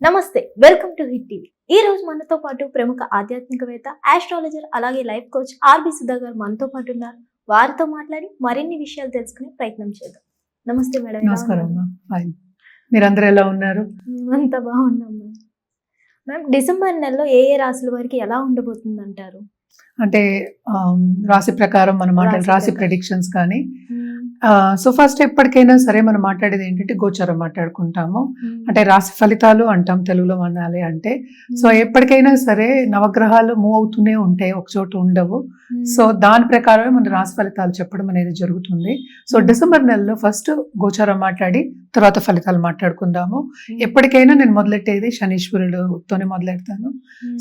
నమస్తే, welcome to hit TV. ఈ రోజు మనతో పాటు ప్రముఖ ఆధ్యాత్మికవేత్త, ఆస్ట్రాలజర్, అలాగే లైఫ్ కోచ్ ఆర్బి సుధా గారు మనతో పాటు ఉన్నారు. వారితో మాట్లాడి మరిన్ని విషయాలు తెలుసుకునే ప్రయత్నం చేద్దాం. నమస్తే మేడం. నమస్కారం. మీరందరూ ఎలా ఉన్నారు? మేమంతా బాగున్నాం మ్యామ్. డిసెంబర్ నెలలో ఏ ఏ రాశుల వారికి ఎలా ఉండబోతుంది అంటారు? అంటే రాశి ప్రకారం మనం మాట్లాడే రాశి ప్రెడిక్షన్స్ కానీ సో ఫస్ట్ ఎప్పటికైనా సరే మనం మాట్లాడేది ఏంటంటే గోచారం మాట్లాడుకుంటాము. అంటే రాశి ఫలితాలు అంటాం తెలుగులో అనాలి అంటే. సో ఎప్పటికైనా సరే నవగ్రహాలు మూవ్ అవుతూనే ఉంటాయి, ఒక చోట ఉండవు. సో దాని ప్రకారమే మన రాశి ఫలితాలు చెప్పడం అనేది జరుగుతుంది. సో డిసెంబర్ నెలలో ఫస్ట్ గోచారం మాట్లాడి తర్వాత ఫలితాలు మాట్లాడుకుందాము. ఎప్పటికైనా నేను మొదలెట్టేది శనీశ్వరుడుతోనే మొదలెడతాను.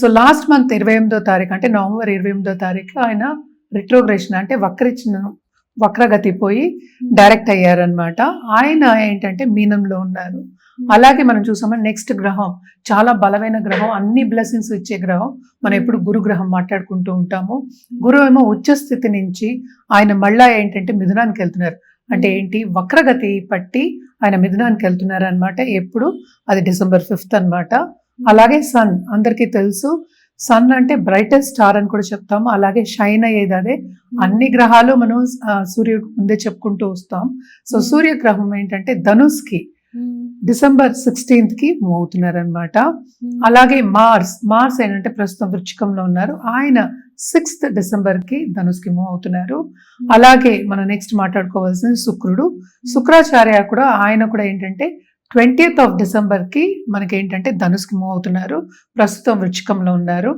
సో లాస్ట్ మంత్ 28వ తారీఖు అంటే నవంబర్ 28వ తారీఖు ఆయన రిట్రోగ్రేషన్ అంటే వక్రగతి పోయి డైరెక్ట్ అయ్యారనమాట. ఆయన ఏంటంటే మీనంలో ఉన్నారు. అలాగే మనం చూసామని నెక్స్ట్ గ్రహం చాలా బలమైన గ్రహం, అన్ని బ్లెస్సింగ్స్ ఇచ్చే గ్రహం. మనం ఎప్పుడు గురు గ్రహం మాట్లాడుకుంటూ ఉంటాము. గురువు ఏమో ఉచ్చ స్థితి నుంచి ఆయన మళ్ళా ఏంటంటే మిథునానికి వెళ్తున్నారు. అంటే ఏంటి, వక్రగతి పట్టి ఆయన మిథునానికి వెళ్తున్నారు అనమాట. ఎప్పుడు అది December 5th అనమాట. అలాగే సన్ అందరికీ తెలుసు, సన్ అంటే బ్రైటెస్ట్ స్టార్ అని కూడా చెప్తాము. అలాగే షైన్ అయ్యేది అదే. అన్ని గ్రహాలు మనం సూర్యుడు ముందే చెప్పుకుంటూ వస్తాం. సో సూర్యగ్రహం ఏంటంటే ధనుస్కి December 16th కి మూవ్ అవుతున్నారు అనమాట. అలాగే మార్స్ ఏంటంటే ప్రస్తుతం వృశ్చికంలో ఉన్నారు. ఆయన 6th December కి ధనుస్కి మూవ్ అవుతున్నారు. అలాగే మనం నెక్స్ట్ మాట్లాడుకోవాల్సిన శుక్రాచార్య కూడా ఆయన కూడా ఏంటంటే 20th December కి మనకి ఏంటంటే ధనుస్కి మూవ్ అవుతున్నారు. ప్రస్తుతం వృశ్చికంలో ఉన్నారు.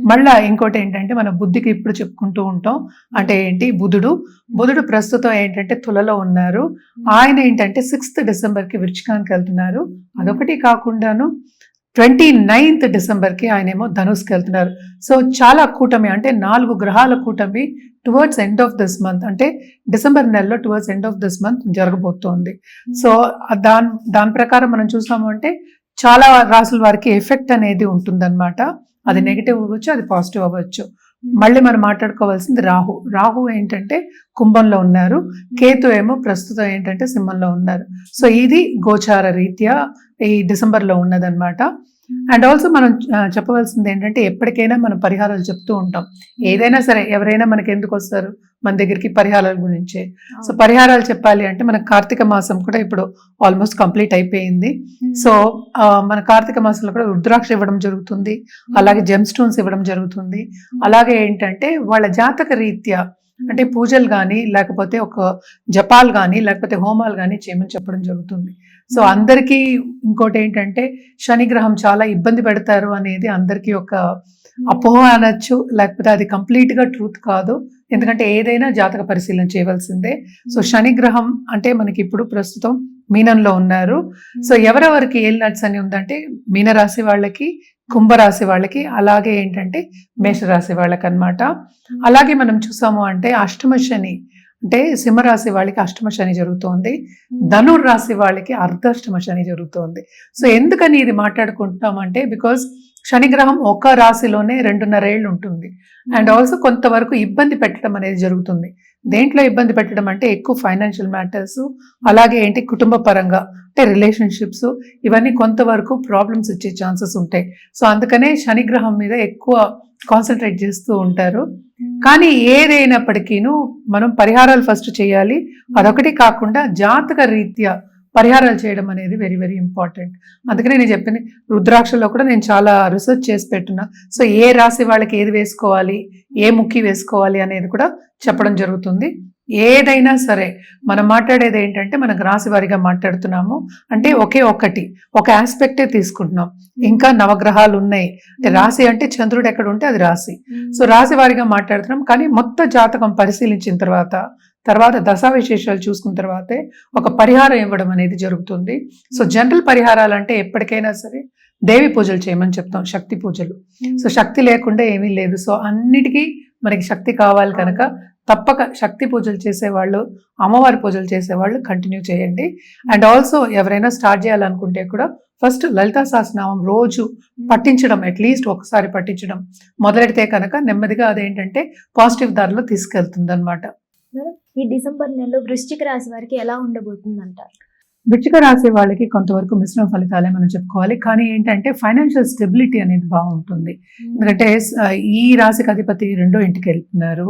మళ్ళా ఇంకోటి ఏంటంటే మన బుద్ధికి ఇప్పుడు చెప్పుకుంటూ ఉంటాం. అంటే ఏంటి, బుధుడు ప్రస్తుతం ఏంటంటే తులలో ఉన్నారు. ఆయన ఏంటంటే 6th December కి వృశ్చికానికి వెళ్తున్నారు. అదొకటి కాకుండాను 29th December కి ఆయన ఏమో ధనుస్కి వెళ్తున్నారు. సో చాలా కూటమి, అంటే 4 గ్రహాల కూటమి towards end of this month, అంటే డిసెంబర్ నెలలో towards end of this month జరగబోతోంది. సో దాని ప్రకారం మనం చూసాము అంటే చాలా రాసుల వారికి ఎఫెక్ట్ అనేది ఉంటుందన్నమాట. అది నెగిటివ్ అవ్వచ్చు, అది పాజిటివ్ అవ్వచ్చు. మళ్ళీ మనం మాట్లాడుకోవాల్సింది రాహు ఏంటంటే కుంభంలో ఉన్నారు. కేతు ఏమో ప్రస్తుతం ఏంటంటే సింహంలో ఉన్నారు. సో ఇది గోచార రీత్యా ఈ డిసెంబర్లో ఉన్నదన్నమాట. అండ్ ఆల్సో మనం చెప్పవలసింది ఏంటంటే ఎప్పటికైనా మనం పరిహారాలు చెప్తూ ఉంటాం. ఏదైనా సరే ఎవరైనా మనకి ఎందుకు వస్తారు మన దగ్గరికి, పరిహారాల గురించే. సో పరిహారాలు చెప్పాలి అంటే మన కార్తీక మాసం కూడా ఇప్పుడు ఆల్మోస్ట్ కంప్లీట్ అయిపోయింది. సో మన కార్తీక మాసంలో కూడా రుద్రాక్ష ఇవ్వడం జరుగుతుంది, అలాగే జెమ్ స్టోన్స్ ఇవ్వడం జరుగుతుంది. అలాగే ఏంటంటే వాళ్ళ జాతక రీత్యా అంటే పూజలు కానీ లేకపోతే ఒక జపాలు కానీ లేకపోతే హోమాలు కానీ చేయమని చెప్పడం జరుగుతుంది. సో అందరికీ ఇంకోటి ఏంటంటే శనిగ్రహం చాలా ఇబ్బంది పెడతారు అనేది అందరికీ ఒక అపోహ అనొచ్చు, లేకపోతే అది కంప్లీట్గా ట్రూత్ కాదు. ఎందుకంటే ఏదైనా జాతక పరిశీలన చేయవలసిందే. సో శనిగ్రహం అంటే మనకి ఇప్పుడు ప్రస్తుతం మీనంలో ఉన్నారు. సో ఎవరెవరికి ఏలినాటి శని ఉందంటే మీనరాశి వాళ్ళకి, కుంభరాశి వాళ్ళకి, అలాగే ఏంటంటే మేషరాశి వాళ్ళకి అన్నమాట. అలాగే మనం చూసాము అంటే అష్టమ శని అంటే సింహరాశి వాళ్ళకి అష్టమ శని జరుగుతోంది. ధనుర్రాశి వాళ్ళకి అర్ధాష్టమ శని జరుగుతోంది. సో ఎందుకని ఇది మాట్లాడుకుంటున్నామంటే బికాజ్ శనిగ్రహం ఒక రాశిలోనే 2.5 ఏళ్ళు ఉంటుంది. అండ్ ఆల్సో కొంతవరకు ఇబ్బంది పెట్టడం అనేది జరుగుతుంది. దేంట్లో ఇబ్బంది పెట్టడం అంటే ఎక్కువ ఫైనాన్షియల్ మ్యాటర్స్, అలాగే ఏంటి కుటుంబ పరంగా అంటే రిలేషన్షిప్స్, ఇవన్నీ కొంతవరకు ప్రాబ్లమ్స్ ఇచ్చే ఛాన్సెస్ ఉంటాయి. సో అందుకనే శనిగ్రహం మీద ఎక్కువ కాన్సన్ట్రేట్ చేస్తూ ఉంటారు. కానీ ఏదైనప్పటికీను మనం పరిహారాలు ఫస్ట్ చేయాలి. అదొకటి కాకుండా జాతక రీత్యా పరిహారాలు చేయడం అనేది వెరీ వెరీ ఇంపార్టెంట్. అందుకనే నేను చెప్పింది, రుద్రాక్షలో కూడా నేను చాలా రీసెర్చ్ చేసి పెట్టున్నా. సో ఏ రాశి వాళ్ళకి ఏది వేసుకోవాలి, ఏ ముక్కి వేసుకోవాలి అనేది కూడా చెప్పడం జరుగుతుంది. ఏదైనా సరే మనం మాట్లాడేది ఏంటంటే మనకు రాశి వారిగా మాట్లాడుతున్నాము అంటే ఒక ఆస్పెక్టే తీసుకుంటున్నాం. ఇంకా నవగ్రహాలు ఉన్నాయి. అంటే రాశి అంటే చంద్రుడు ఎక్కడ ఉంటే అది రాశి. సో రాశి వారిగా మాట్లాడుతున్నాం. కానీ మొత్తం జాతకం పరిశీలించిన తర్వాత దశా విశేషాలు చూసుకున్న తర్వాతే ఒక పరిహారం ఇవ్వడం అనేది జరుగుతుంది. సో జనరల్ పరిహారాలు అంటే ఎప్పటికైనా సరే దేవి పూజలు చేయమని చెప్తాం, శక్తి పూజలు. సో శక్తి లేకుండా ఏమీ లేదు. సో అన్నిటికీ మనకి శక్తి కావాలి కనుక తప్పక శక్తి పూజలు చేసేవాళ్ళు, అమ్మవారి పూజలు చేసేవాళ్ళు కంటిన్యూ చేయండి. అండ్ ఆల్సో ఎవరైనా స్టార్ట్ చేయాలనుకుంటే కూడా ఫస్ట్ లలితా సహస్రనామం రోజు పఠించడం, అట్లీస్ట్ ఒకసారి పఠించడం మొదలెడితే కనుక నెమ్మదిగా అదేంటంటే పాజిటివ్ దారిలో తీసుకెళ్తుంది అనమాట. ఈ డిసెంబర్ నెలలో వృశ్చిక రాశి వారికి ఎలా ఉండబోతుంది అంటారు? వృశ్చిక రాశి వాళ్ళకి కొంతవరకు మిశ్రమ ఫలితాలే మనం చెప్పుకోవాలి. కానీ ఏంటంటే ఫైనాన్షియల్ స్టెబిలిటీ అనేది బాగుంటుంది. ఎందుకంటే ఈ రాశికి అధిపతి 2వ ఇంటికి వెళ్తున్నారు.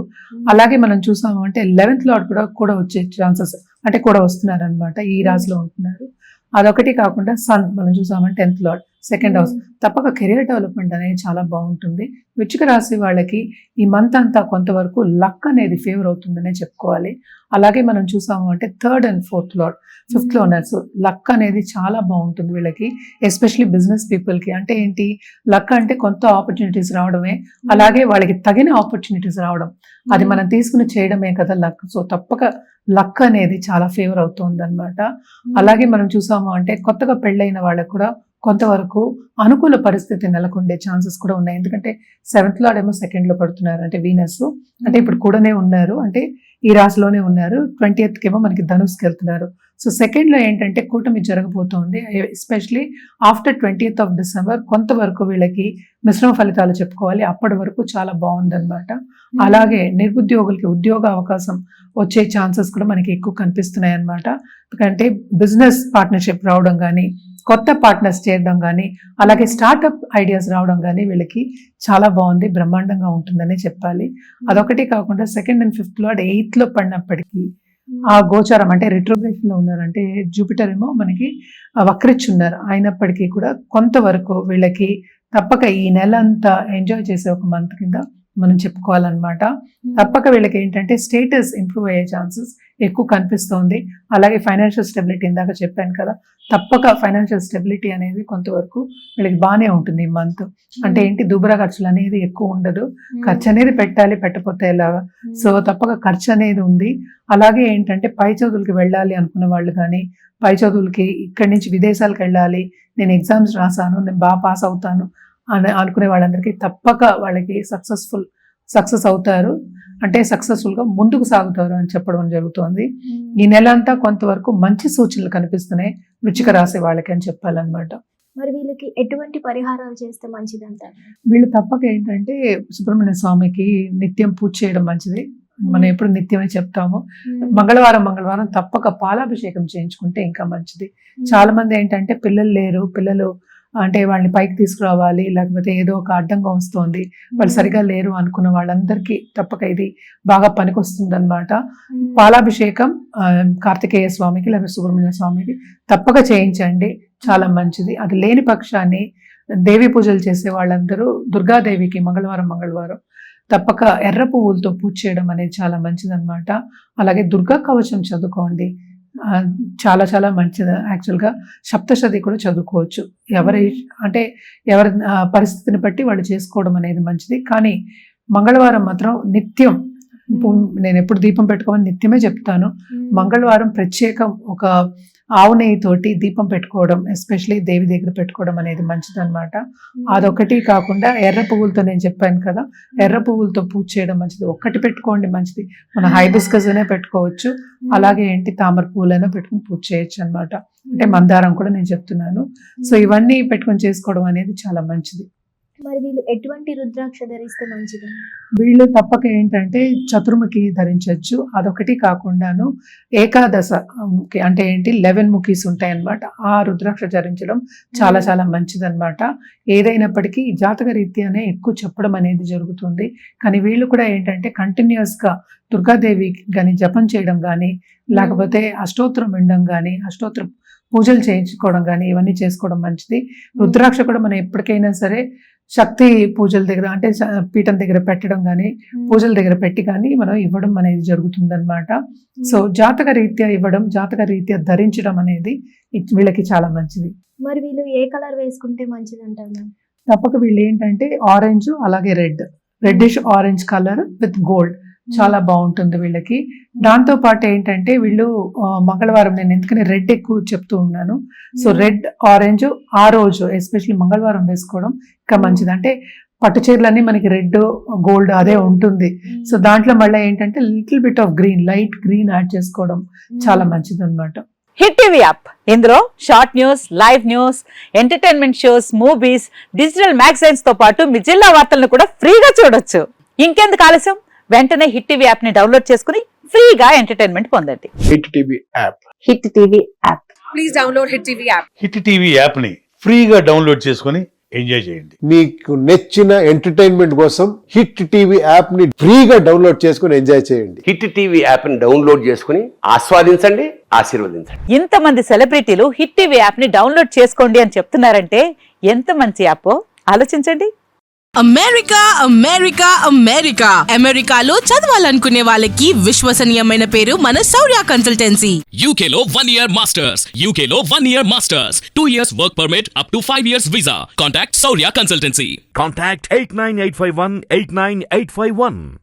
అలాగే మనం చూసాము అంటే 11th లార్డ్ కూడా వచ్చే ఛాన్సెస్ అంటే కూడా వస్తున్నారు అనమాట. ఈ రాశిలో ఉంటున్నారు. అదొకటి కాకుండా సన్ మనం చూసామంటే 10th లార్డ్ 2nd హౌస్. తప్పక కెరియర్ డెవలప్మెంట్ అనేది చాలా బాగుంటుంది. వృశ్చిక రాశి వాళ్ళకి ఈ మంత్ అంతా కొంతవరకు లక్ అనేది ఫేవర్ అవుతుందనే చెప్పుకోవాలి. అలాగే మనం చూసాము అంటే 3rd and 4th lord 5th లో ఉన్నారు. సో లక్ అనేది చాలా బాగుంటుంది వీళ్ళకి, ఎస్పెషలీ బిజినెస్ పీపుల్కి. అంటే ఏంటి, లక్ అంటే కొంత ఆపర్చునిటీస్ రావడమే, అలాగే వాళ్ళకి తగిన ఆపర్చునిటీస్ రావడం, అది మనం తీసుకుని చేయడమే కదా లక్. సో తప్పక లక్ అనేది చాలా ఫేవర్ అవుతుంది అనమాట. అలాగే మనం చూసాము అంటే కొత్తగా పెళ్ళైన వాళ్ళకు కూడా కొంతవరకు అనుకూల పరిస్థితి నెలకొండే ఛాన్సెస్ కూడా ఉన్నాయి. ఎందుకంటే 7th లార్డ్ ఏమో 2nd లో పడుతున్నారు, అంటే వీనస్. అంటే ఇప్పుడు కూడానే ఉన్నారు, అంటే ఈ రాశిలోనే ఉన్నారు. 20th ఏమో మనకి ధనుస్కి వెళ్తున్నారు. సో 2nd లో ఏంటంటే కూటమి జరగబోతోంది. Especially after 20th of December కొంతవరకు వీళ్ళకి మిశ్రమ ఫలితాలు చెప్పుకోవాలి. అప్పటి వరకు చాలా బాగుందన్నమాట. అలాగే నిరుద్యోగులకి ఉద్యోగ అవకాశం వచ్చే ఛాన్సెస్ కూడా మనకి ఎక్కువ కనిపిస్తున్నాయి అన్నమాట. ఎందుకంటే బిజినెస్ పార్ట్నర్షిప్ రావడం కానీ, కొత్త పార్ట్నర్స్ చేయడం కానీ, అలాగే స్టార్ట్అప్ ఐడియాస్ రావడం కానీ వీళ్ళకి చాలా బాగుంది, బ్రహ్మాండంగా ఉంటుందని చెప్పాలి. అదొకటి కాకుండా 2nd and 5th lord 8th లో పడినప్పటికీ ఆ గోచారం అంటే రిట్రోగ్రేషన్ లో ఉన్నారంటే జూపిటర్ ఏమో మనకి వక్రిచ్చున్నారు. అయినప్పటికీ కూడా కొంతవరకు వీళ్ళకి తప్పక ఈ నెల అంతా ఎంజాయ్ చేసే ఒక మంత్ కింద మనం చెప్పుకోవాలన్నమాట. తప్పక వీళ్ళకి ఏంటంటే స్టేటస్ ఇంప్రూవ్ అయ్యే ఛాన్సెస్ ఎక్కువ కనిపిస్తోంది. అలాగే ఫైనాన్షియల్ స్టెబిలిటీ ఇందాక చెప్పాను కదా, తప్పక ఫైనాన్షియల్ స్టెబిలిటీ అనేది కొంతవరకు వీళ్ళకి బాగానే ఉంటుంది ఈ మంత్. అంటే ఏంటి, దుబారా ఖర్చులు అనేది ఎక్కువ ఉండదు. ఖర్చు అనేది పెట్టాలి, పెట్టకపోతే ఎలాగా. సో తప్పక ఖర్చు అనేది ఉంది. అలాగే ఏంటంటే పై చదువులకి వెళ్ళాలి అనుకున్న వాళ్ళు కానీ, పై చదువులకి ఇక్కడి నుంచి విదేశాలకు వెళ్ళాలి, నేను ఎగ్జామ్స్ రాసాను, నేను బాగా పాస్ అవుతాను అని అనుకునే వాళ్ళందరికీ తప్పక వాళ్ళకి సక్సెస్ అవుతారు. అంటే సక్సెస్ఫుల్గా ముందుకు సాగుతారు అని చెప్పడం జరుగుతుంది. ఈ నెల అంతా కొంతవరకు మంచి సూచనలు కనిపిస్తున్నాయి వృశ్చిక రాశి వాళ్ళకి అని చెప్పాలన్నమాట. మరి వీళ్ళకి ఎటువంటి పరిహారాలు చేస్తే మంచిది అంటారు? వీళ్ళు తప్పక ఏంటంటే సుబ్రహ్మణ్య స్వామికి నిత్యం పూజ చేయడం మంచిది. మనం ఎప్పుడు నిత్యమే చెప్తాము. మంగళవారం తప్పక పాలాభిషేకం చేయించుకుంటే ఇంకా మంచిది. చాలా మంది ఏంటంటే పిల్లలు లేరు, పిల్లలు అంటే వాళ్ళని పైకి తీసుకురావాలి, లేకపోతే ఏదో ఒక అడ్డంగా వస్తుంది, వాళ్ళు సరిగా లేరు అనుకున్న వాళ్ళందరికీ తప్పక ఇది బాగా పనికొస్తుంది అనమాట. పాలాభిషేకం కార్తికేయ స్వామికి లేకపోతే సుబ్రహ్మణ్య స్వామికి తప్పక చేయించండి, చాలా మంచిది. అది లేని పక్షాన్ని దేవి పూజలు చేసే వాళ్ళందరూ దుర్గాదేవికి మంగళవారం తప్పక ఎర్ర పువ్వులతో పూజ చేయడం అనేది చాలా మంచిది అనమాట. అలాగే దుర్గా కవచం చదువుకోండి, చాలా చాలా మంచిది. యాక్చువల్గా సప్తశతి కూడా చదువుకోవచ్చు. ఎవరి పరిస్థితిని బట్టి వాళ్ళు చేసుకోవడం అనేది మంచిది. కానీ మంగళవారం మాత్రం నిత్యం, నేను ఎప్పుడు దీపం పెట్టుకోమని నిత్యమే చెప్తాను. మంగళవారం ప్రత్యేకం ఒక ఆవు నెయ్యితోటి దీపం పెట్టుకోవడం, ఎస్పెషలీ దేవి దగ్గర పెట్టుకోవడం అనేది మంచిది అనమాట. అదొకటి కాకుండా ఎర్ర పువ్వులతో, నేను చెప్పాను కదా, ఎర్ర పువ్వులతో పూజ చేయడం మంచిది. ఒక్కటి పెట్టుకోండి మంచిది. మన హైబిస్కస్ అనే పెట్టుకోవచ్చు, అలాగే ఏంటి తామర పువ్వులైనా పెట్టుకుని పూజ చేయొచ్చు అనమాట. అంటే మందారం కూడా నేను చెప్తున్నాను. సో ఇవన్నీ పెట్టుకొని చేసుకోవడం అనేది చాలా మంచిది. మరి వీళ్ళు ఎటువంటి రుద్రాక్ష ధరిస్తే మంచిది? వీళ్ళు తప్పక ఏంటంటే చతుర్ముఖి ధరించవచ్చు. అదొకటి కాకుండాను ఏకాదశ అంటే ఏంటి 11 ముఖీస్ ఉంటాయి అన్నమాట. ఆ రుద్రాక్ష ధరించడం చాలా చాలా మంచిది అనమాట. ఏదైనప్పటికీ జాతక రీత్యానే ఎక్కువ చెప్పడం అనేది జరుగుతుంది. కానీ వీళ్ళు కూడా ఏంటంటే కంటిన్యూస్గా దుర్గాదేవి కానీ జపం చేయడం కానీ, లేకపోతే అష్టోత్తరం వినడం కానీ, అష్టోత్తర పూజలు చేయించుకోవడం కానీ, ఇవన్నీ చేసుకోవడం మంచిది. రుద్రాక్ష కూడా మనం ఎప్పటికైనా సరే శక్తి పూజల దగ్గర అంటే పీఠం దగ్గర పెట్టడం కానీ, పూజల దగ్గర పెట్టి కానీ మనం ఇవ్వడం అనేది జరుగుతుందన్నమాట. సో జాతక రీత్యా ఇవ్వడం, జాతక రీత్యా ధరించడం అనేది వీళ్ళకి చాలా మంచిది. మరి వీళ్ళు ఏ కలర్ వేసుకుంటే మంచిది అంటారు? తప్పక వీళ్ళు ఏంటంటే ఆరెంజ్, అలాగే reddish orange colour with gold చాలా బాగుంటుంది వీళ్ళకి. దాంతో పాటు ఏంటంటే వీళ్ళు మంగళవారం, నేను ఎందుకని రెడ్ ఎక్కువ చెప్తూ ఉన్నాను. సో రెడ్ ఆరెంజ్ ఆ రోజు ఎస్పెషల్లీ మంగళవారం వేసుకోవడం ఇంకా మంచిది. అంటే పట్టు చీరలన్నీ మనకి రెడ్ గోల్డ్ అదే ఉంటుంది. సో దాంట్లో మళ్ళీ ఏంటంటే little bit of green, light green add చేసుకోవడం చాలా మంచిది అనమాట. హిట్ టీవీ యాప్, ఇందులో short news, live news, entertainment shows, movies, digital magazines తో పాటు మీ జిల్లా వార్తలను కూడా ఫ్రీగా చూడొచ్చు. ఇంకెందుకు ఆలస్యం, వెంటనే హిట్ టీవీ యాప్ ని డౌన్లోడ్ చేసుకుని ఫ్రీగా ఎంటర్టైన్మెంట్ పొందండి. Hit TV app. Hit TV app please download Hit TV app. Hit TV యాప్ని ఫ్రీగా డౌన్లోడ్ చేసుకొని ఎంజాయ్ చేయండి. మీకు నచ్చిన ఎంటర్టైన్మెంట్ కోసం హిట్ టీవీ యాప్ ని ఫ్రీగా డౌన్లోడ్ చేసుకుని ఎంజాయ్ చేయండి. హిట్ టీవీ యాప్ని డౌన్లోడ్ చేసుకుని ఆస్వాదించండి, ఆశీర్వదించండి. ఇంతమంది సెలబ్రిటీలు హిట్ టీవీ యాప్ ని డౌన్లోడ్ చేసుకోండి అని చెప్తున్నారంటే ఎంత మంచి యాప్ ఆలోచించండి. అమెరికా అమెరికా అమెరికా అమెరికాలో చదవాలనుకునే వాళ్ళకి విశ్వసనీయమైన పేరు మన శౌర్య consultancy. UK Law 1 Year Masters. UK Law 1 Year Masters. 2 years work permit up to 5 years visa. Contact Saurya Consultancy. Contact 89851 89851.